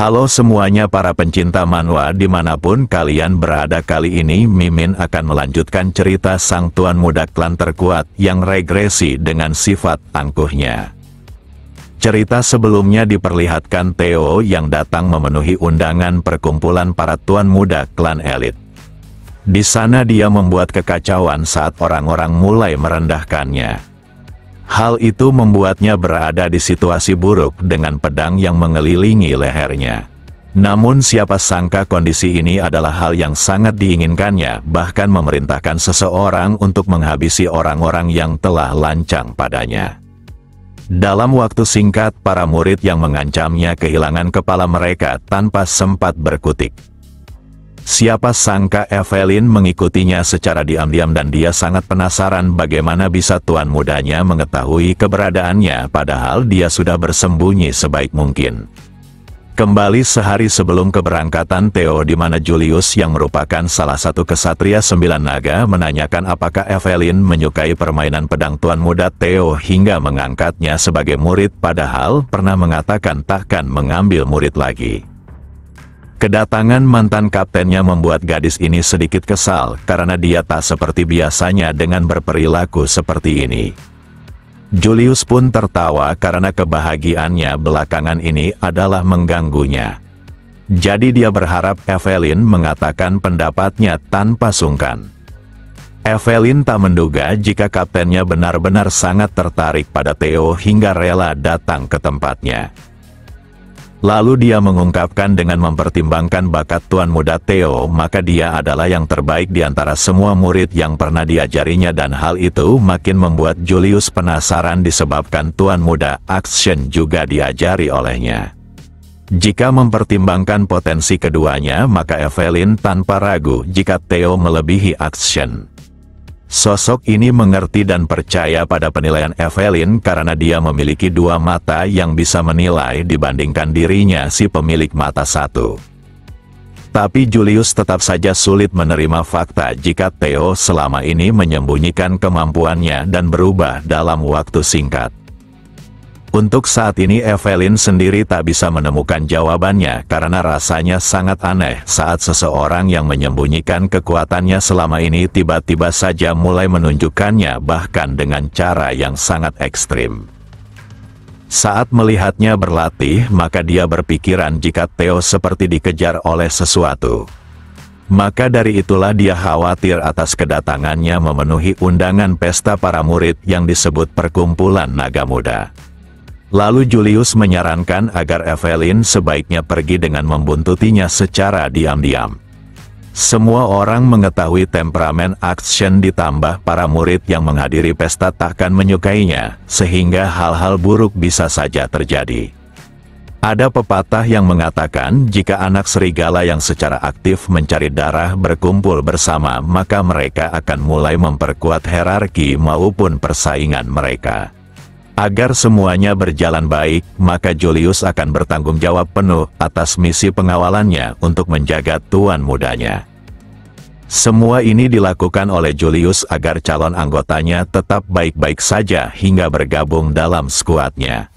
Halo semuanya para pencinta manhwa dimanapun kalian berada, kali ini Mimin akan melanjutkan cerita sang tuan muda klan terkuat yang regresi dengan sifat angkuhnya. Cerita sebelumnya diperlihatkan Theo yang datang memenuhi undangan perkumpulan para tuan muda klan elit. Di sana dia membuat kekacauan saat orang-orang mulai merendahkannya. Hal itu membuatnya berada di situasi buruk dengan pedang yang mengelilingi lehernya. Namun siapa sangka kondisi ini adalah hal yang sangat diinginkannya, bahkan memerintahkan seseorang untuk menghabisi orang-orang yang telah lancang padanya. Dalam waktu singkat, para murid yang mengancamnya kehilangan kepala mereka tanpa sempat berkutik. Siapa sangka Evelyn mengikutinya secara diam-diam dan dia sangat penasaran bagaimana bisa tuan mudanya mengetahui keberadaannya padahal dia sudah bersembunyi sebaik mungkin. Kembali sehari sebelum keberangkatan Theo di mana Julius yang merupakan salah satu kesatria 9 naga menanyakan apakah Evelyn menyukai permainan pedang tuan muda Theo hingga mengangkatnya sebagai murid padahal pernah mengatakan takkan mengambil murid lagi. Kedatangan mantan kaptennya membuat gadis ini sedikit kesal karena dia tak seperti biasanya dengan berperilaku seperti ini. Julius pun tertawa karena kebahagiaannya belakangan ini adalah mengganggunya. Jadi dia berharap Evelyn mengatakan pendapatnya tanpa sungkan. Evelyn tak menduga jika kaptennya benar-benar sangat tertarik pada Theo hingga rela datang ke tempatnya. Lalu dia mengungkapkan dengan mempertimbangkan bakat tuan muda Theo, maka dia adalah yang terbaik di antara semua murid yang pernah diajarinya dan hal itu makin membuat Julius penasaran disebabkan tuan muda Action juga diajari olehnya. Jika mempertimbangkan potensi keduanya, maka Evelyn tanpa ragu jika Theo melebihi Action. Sosok ini mengerti dan percaya pada penilaian Evelyn karena dia memiliki dua mata yang bisa menilai dibandingkan dirinya si pemilik mata satu. Tapi Julius tetap saja sulit menerima fakta jika Theo selama ini menyembunyikan kemampuannya dan berubah dalam waktu singkat. Untuk saat ini Evelyn sendiri tak bisa menemukan jawabannya karena rasanya sangat aneh saat seseorang yang menyembunyikan kekuatannya selama ini tiba-tiba saja mulai menunjukkannya bahkan dengan cara yang sangat ekstrim. Saat melihatnya berlatih, maka dia berpikiran jika Theo seperti dikejar oleh sesuatu. Maka dari itulah dia khawatir atas kedatangannya memenuhi undangan pesta para murid yang disebut Perkumpulan Naga Muda. Lalu Julius menyarankan agar Evelyn sebaiknya pergi dengan membuntutinya secara diam-diam. Semua orang mengetahui temperamen Action ditambah para murid yang menghadiri pesta takkan menyukainya, sehingga hal-hal buruk bisa saja terjadi. Ada pepatah yang mengatakan jika anak serigala yang secara aktif mencari darah berkumpul bersama maka mereka akan mulai memperkuat hierarki maupun persaingan mereka. Agar semuanya berjalan baik, maka Julius akan bertanggung jawab penuh atas misi pengawalannya untuk menjaga tuan mudanya. Semua ini dilakukan oleh Julius agar calon anggotanya tetap baik-baik saja hingga bergabung dalam skuadnya.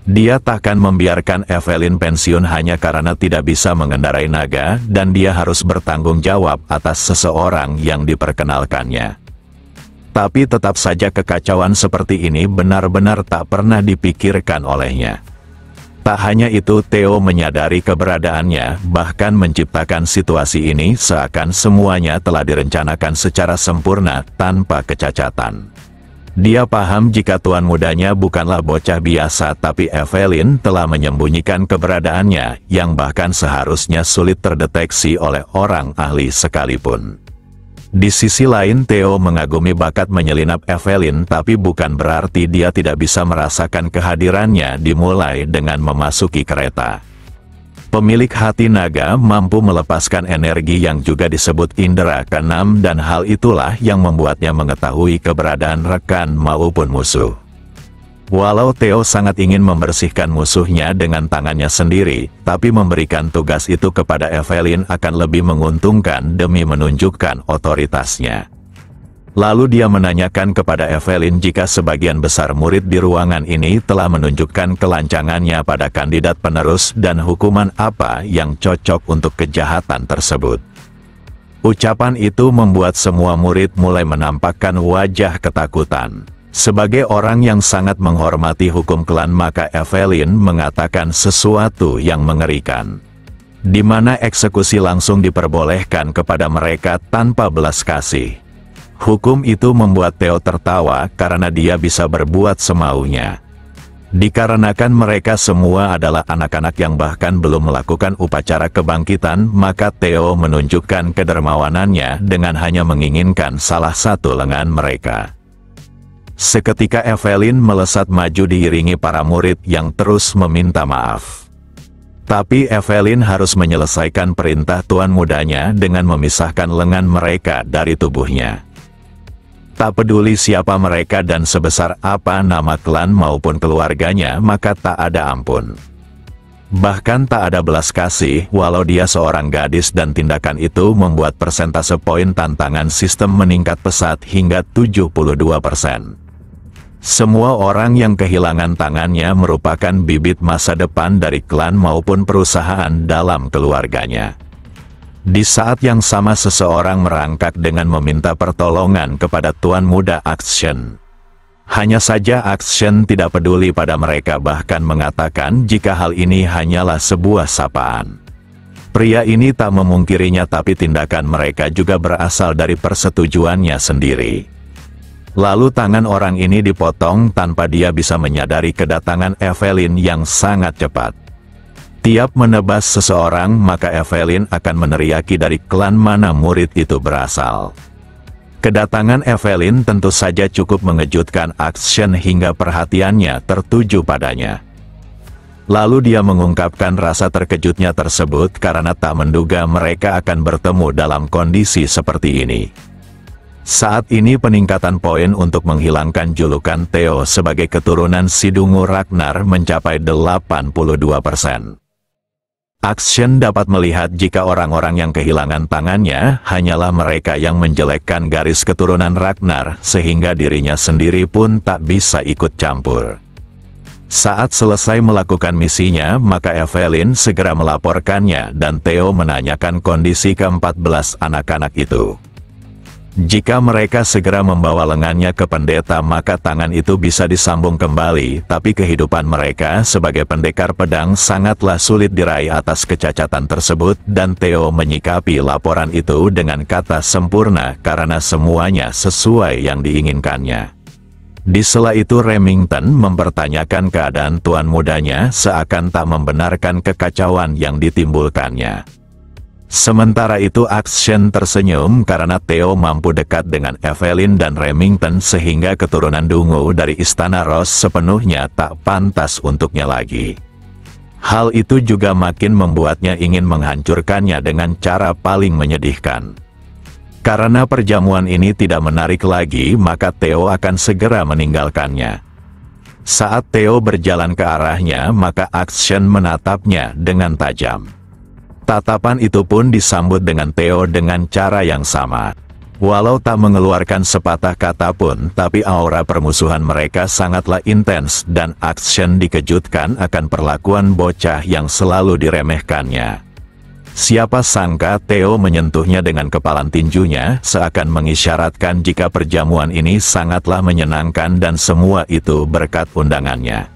Dia takkan membiarkan Evelyn pensiun hanya karena tidak bisa mengendarai naga dan dia harus bertanggung jawab atas seseorang yang diperkenalkannya. Tapi tetap saja kekacauan seperti ini benar-benar tak pernah dipikirkan olehnya. Tak hanya itu, Theo menyadari keberadaannya, bahkan menciptakan situasi ini seakan semuanya telah direncanakan secara sempurna tanpa kecacatan. Dia paham jika tuan mudanya bukanlah bocah biasa tapi Evelyn telah menyembunyikan keberadaannya yang bahkan seharusnya sulit terdeteksi oleh orang ahli sekalipun. Di sisi lain Theo mengagumi bakat menyelinap Evelyn tapi bukan berarti dia tidak bisa merasakan kehadirannya dimulai dengan memasuki kereta. Pemilik hati naga mampu melepaskan energi yang juga disebut indera keenam dan hal itulah yang membuatnya mengetahui keberadaan rekan maupun musuh. Walau Theo sangat ingin membersihkan musuhnya dengan tangannya sendiri, tapi memberikan tugas itu kepada Evelyn akan lebih menguntungkan demi menunjukkan otoritasnya. Lalu dia menanyakan kepada Evelyn jika sebagian besar murid di ruangan ini telah menunjukkan kelancangannya pada kandidat penerus dan hukuman apa yang cocok untuk kejahatan tersebut. Ucapan itu membuat semua murid mulai menampakkan wajah ketakutan. Sebagai orang yang sangat menghormati hukum klan, maka Evelyn mengatakan sesuatu yang mengerikan, di mana eksekusi langsung diperbolehkan kepada mereka tanpa belas kasih. Hukum itu membuat Theo tertawa karena dia bisa berbuat semaunya. Dikarenakan mereka semua adalah anak-anak yang bahkan belum melakukan upacara kebangkitan, maka Theo menunjukkan kedermawanannya dengan hanya menginginkan salah satu lengan mereka. Seketika Evelyn melesat maju diiringi para murid yang terus meminta maaf. Tapi Evelyn harus menyelesaikan perintah tuan mudanya dengan memisahkan lengan mereka dari tubuhnya. Tak peduli siapa mereka dan sebesar apa nama klan maupun keluarganya, maka tak ada ampun. Bahkan tak ada belas kasih, walau dia seorang gadis, dan tindakan itu membuat persentase poin tantangan sistem meningkat pesat hingga 72%. Semua orang yang kehilangan tangannya merupakan bibit masa depan dari klan maupun perusahaan dalam keluarganya. Di saat yang sama seseorang merangkak dengan meminta pertolongan kepada Tuan Muda Akshen. Hanya saja Akshen tidak peduli pada mereka, bahkan mengatakan jika hal ini hanyalah sebuah sapaan. Pria ini tak memungkirinya, tapi tindakan mereka juga berasal dari persetujuannya sendiri. Lalu tangan orang ini dipotong tanpa dia bisa menyadari kedatangan Evelyn yang sangat cepat. Tiap menebas seseorang, maka Evelyn akan meneriaki dari klan mana murid itu berasal. Kedatangan Evelyn tentu saja cukup mengejutkan Akshen hingga perhatiannya tertuju padanya. Lalu dia mengungkapkan rasa terkejutnya tersebut karena tak menduga mereka akan bertemu dalam kondisi seperti ini. Saat ini peningkatan poin untuk menghilangkan julukan Theo sebagai keturunan Sidungu Ragnar mencapai 82%. Akshen dapat melihat jika orang-orang yang kehilangan tangannya hanyalah mereka yang menjelekkan garis keturunan Ragnar, sehingga dirinya sendiri pun tak bisa ikut campur. Saat selesai melakukan misinya, maka Evelyn segera melaporkannya dan Theo menanyakan kondisi ke-14 anak-anak itu. Jika mereka segera membawa lengannya ke pendeta, maka tangan itu bisa disambung kembali, tapi kehidupan mereka sebagai pendekar pedang sangatlah sulit diraih atas kecacatan tersebut, dan Theo menyikapi laporan itu dengan kata sempurna karena semuanya sesuai yang diinginkannya. Di sela itu Remington mempertanyakan keadaan tuan mudanya seakan tak membenarkan kekacauan yang ditimbulkannya. Sementara itu Akshen tersenyum karena Theo mampu dekat dengan Evelyn dan Remington sehingga keturunan Dungu dari Istana Ros sepenuhnya tak pantas untuknya lagi. Hal itu juga makin membuatnya ingin menghancurkannya dengan cara paling menyedihkan. Karena perjamuan ini tidak menarik lagi, maka Theo akan segera meninggalkannya. Saat Theo berjalan ke arahnya, maka Akshen menatapnya dengan tajam. Tatapan itu pun disambut dengan Theo dengan cara yang sama. Walau tak mengeluarkan sepatah kata pun, tapi aura permusuhan mereka sangatlah intens dan Akshen dikejutkan akan perlakuan bocah yang selalu diremehkannya. Siapa sangka Theo menyentuhnya dengan kepalan tinjunya, seakan mengisyaratkan jika perjamuan ini sangatlah menyenangkan dan semua itu berkat undangannya.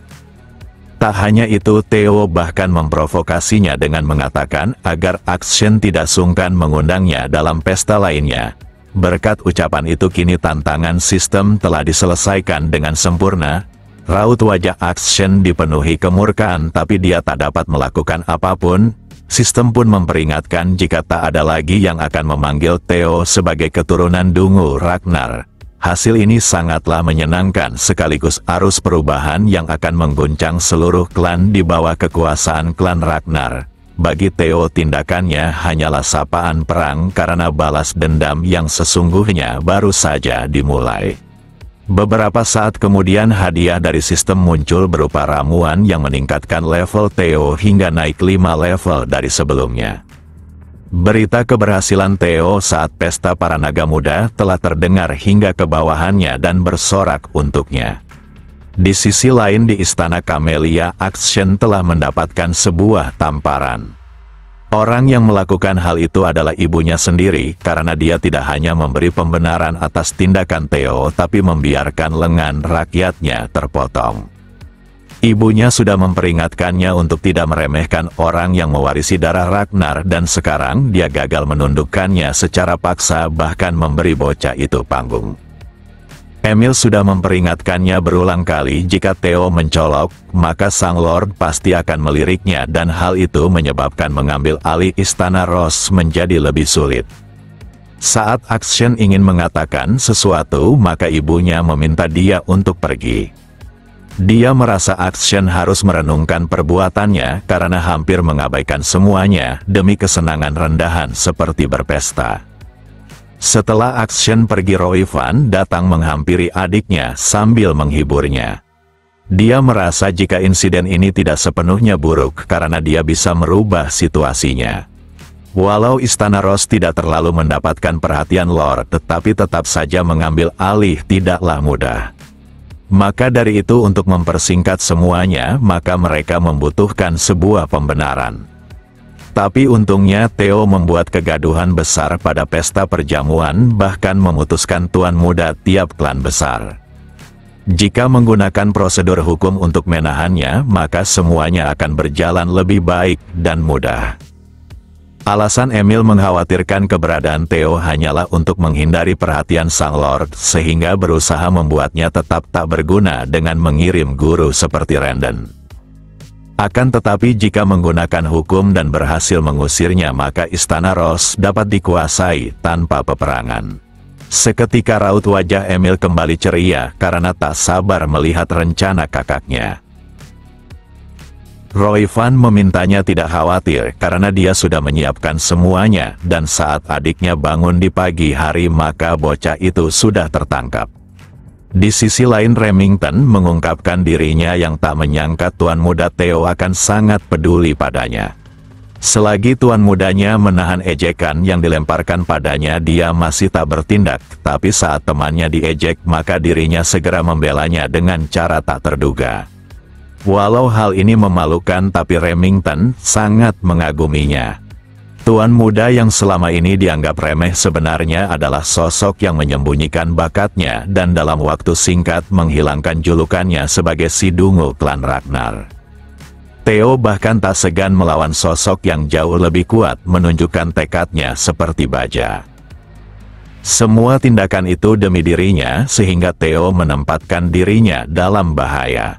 Tak hanya itu, Theo bahkan memprovokasinya dengan mengatakan agar Akshen tidak sungkan mengundangnya dalam pesta lainnya. Berkat ucapan itu kini tantangan sistem telah diselesaikan dengan sempurna. Raut wajah Akshen dipenuhi kemurkaan, tapi dia tak dapat melakukan apapun. Sistem pun memperingatkan jika tak ada lagi yang akan memanggil Theo sebagai keturunan Dungu Ragnar. Hasil ini sangatlah menyenangkan sekaligus arus perubahan yang akan mengguncang seluruh klan di bawah kekuasaan klan Ragnar. Bagi Theo tindakannya hanyalah sapaan perang karena balas dendam yang sesungguhnya baru saja dimulai. Beberapa saat kemudian hadiah dari sistem muncul berupa ramuan yang meningkatkan level Theo hingga naik 5 level dari sebelumnya. Berita keberhasilan Theo saat pesta para naga muda telah terdengar hingga ke bawahannya dan bersorak untuknya. Di sisi lain di Istana Camellia, Akshen telah mendapatkan sebuah tamparan. Orang yang melakukan hal itu adalah ibunya sendiri, karena dia tidak hanya memberi pembenaran atas tindakan Theo tapi membiarkan lengan rakyatnya terpotong. Ibunya sudah memperingatkannya untuk tidak meremehkan orang yang mewarisi darah Ragnar dan sekarang dia gagal menundukkannya secara paksa bahkan memberi bocah itu panggung. Emil sudah memperingatkannya berulang kali jika Theo mencolok, maka Sang Lord pasti akan meliriknya dan hal itu menyebabkan mengambil alih Istana Ross menjadi lebih sulit. Saat Akshen ingin mengatakan sesuatu maka ibunya meminta dia untuk pergi. Dia merasa Akshen harus merenungkan perbuatannya karena hampir mengabaikan semuanya demi kesenangan rendahan seperti berpesta. Setelah Akshen pergi, Roivan datang menghampiri adiknya sambil menghiburnya. Dia merasa jika insiden ini tidak sepenuhnya buruk karena dia bisa merubah situasinya. Walau Istana Ross tidak terlalu mendapatkan perhatian Lord, tetapi tetap saja mengambil alih tidaklah mudah. Maka dari itu untuk mempersingkat semuanya, maka mereka membutuhkan sebuah pembenaran. Tapi untungnya Theo membuat kegaduhan besar pada pesta perjamuan bahkan memutuskan tuan muda tiap klan besar. Jika menggunakan prosedur hukum untuk menahannya, maka semuanya akan berjalan lebih baik dan mudah. Alasan Emil mengkhawatirkan keberadaan Theo hanyalah untuk menghindari perhatian Sang Lord, sehingga berusaha membuatnya tetap tak berguna dengan mengirim guru seperti Randon. Akan tetapi jika menggunakan hukum dan berhasil mengusirnya, maka Istana Ross dapat dikuasai tanpa peperangan. Seketika raut wajah Emil kembali ceria karena tak sabar melihat rencana kakaknya. Roivan memintanya tidak khawatir karena dia sudah menyiapkan semuanya dan saat adiknya bangun di pagi hari maka bocah itu sudah tertangkap. Di sisi lain Remington mengungkapkan dirinya yang tak menyangka tuan muda Theo akan sangat peduli padanya. Selagi tuan mudanya menahan ejekan yang dilemparkan padanya, dia masih tak bertindak, tapi saat temannya diejek maka dirinya segera membelanya dengan cara tak terduga. Walau hal ini memalukan tapi Remington sangat mengaguminya. Tuan muda yang selama ini dianggap remeh sebenarnya adalah sosok yang menyembunyikan bakatnya dan dalam waktu singkat menghilangkan julukannya sebagai si dungu klan Ragnar. Theo bahkan tak segan melawan sosok yang jauh lebih kuat, menunjukkan tekadnya seperti baja. Semua tindakan itu demi dirinya sehingga Theo menempatkan dirinya dalam bahaya.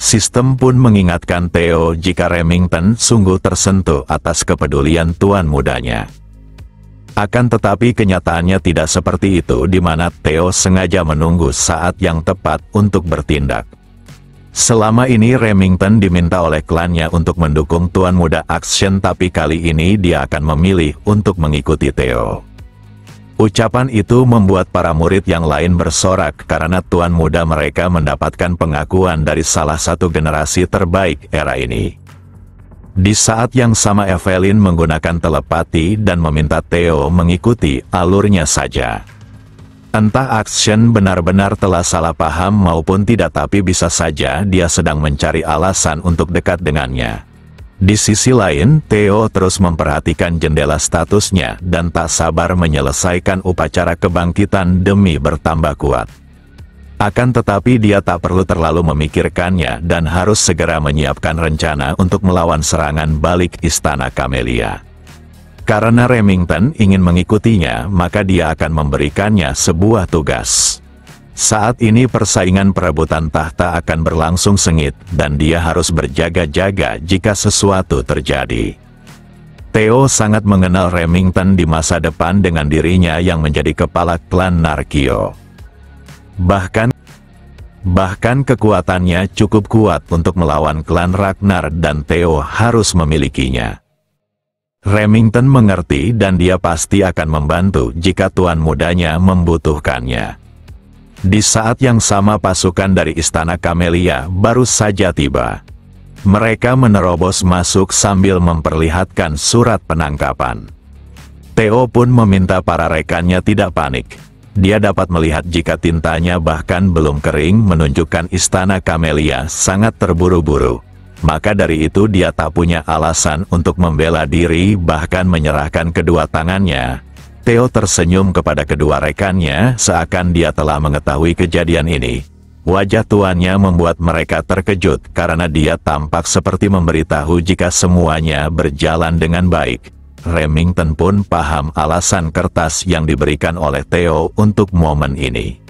Sistem pun mengingatkan Theo jika Remington sungguh tersentuh atas kepedulian tuan mudanya. Akan tetapi kenyataannya tidak seperti itu, di mana Theo sengaja menunggu saat yang tepat untuk bertindak. Selama ini Remington diminta oleh klannya untuk mendukung tuan muda Akshen, tapi kali ini dia akan memilih untuk mengikuti Theo. Ucapan itu membuat para murid yang lain bersorak karena tuan muda mereka mendapatkan pengakuan dari salah satu generasi terbaik era ini. Di saat yang sama Evelyn menggunakan telepati dan meminta Theo mengikuti alurnya saja. Entah Akshen benar-benar telah salah paham maupun tidak, tapi bisa saja dia sedang mencari alasan untuk dekat dengannya. Di sisi lain, Theo terus memperhatikan jendela statusnya dan tak sabar menyelesaikan upacara kebangkitan demi bertambah kuat. Akan tetapi dia tak perlu terlalu memikirkannya dan harus segera menyiapkan rencana untuk melawan serangan balik Istana Camellia. Karena Remington ingin mengikutinya, maka dia akan memberikannya sebuah tugas. Saat ini persaingan perebutan tahta akan berlangsung sengit, dan dia harus berjaga-jaga jika sesuatu terjadi. Theo sangat mengenal Remington di masa depan dengan dirinya yang menjadi kepala klan Narkio. Bahkan kekuatannya cukup kuat untuk melawan klan Ragnar dan Theo harus memilikinya. Remington mengerti dan dia pasti akan membantu jika tuan mudanya membutuhkannya. Di saat yang sama pasukan dari Istana Camellia baru saja tiba. Mereka menerobos masuk sambil memperlihatkan surat penangkapan. Theo pun meminta para rekannya tidak panik. Dia dapat melihat jika tintanya bahkan belum kering menunjukkan istana Camellia sangat terburu-buru. Maka dari itu dia tak punya alasan untuk membela diri bahkan menyerahkan kedua tangannya. Theo tersenyum kepada kedua rekannya seakan dia telah mengetahui kejadian ini. Wajah tuannya membuat mereka terkejut karena dia tampak seperti memberitahu jika semuanya berjalan dengan baik. Remington pun paham alasan kertas yang diberikan oleh Theo untuk momen ini.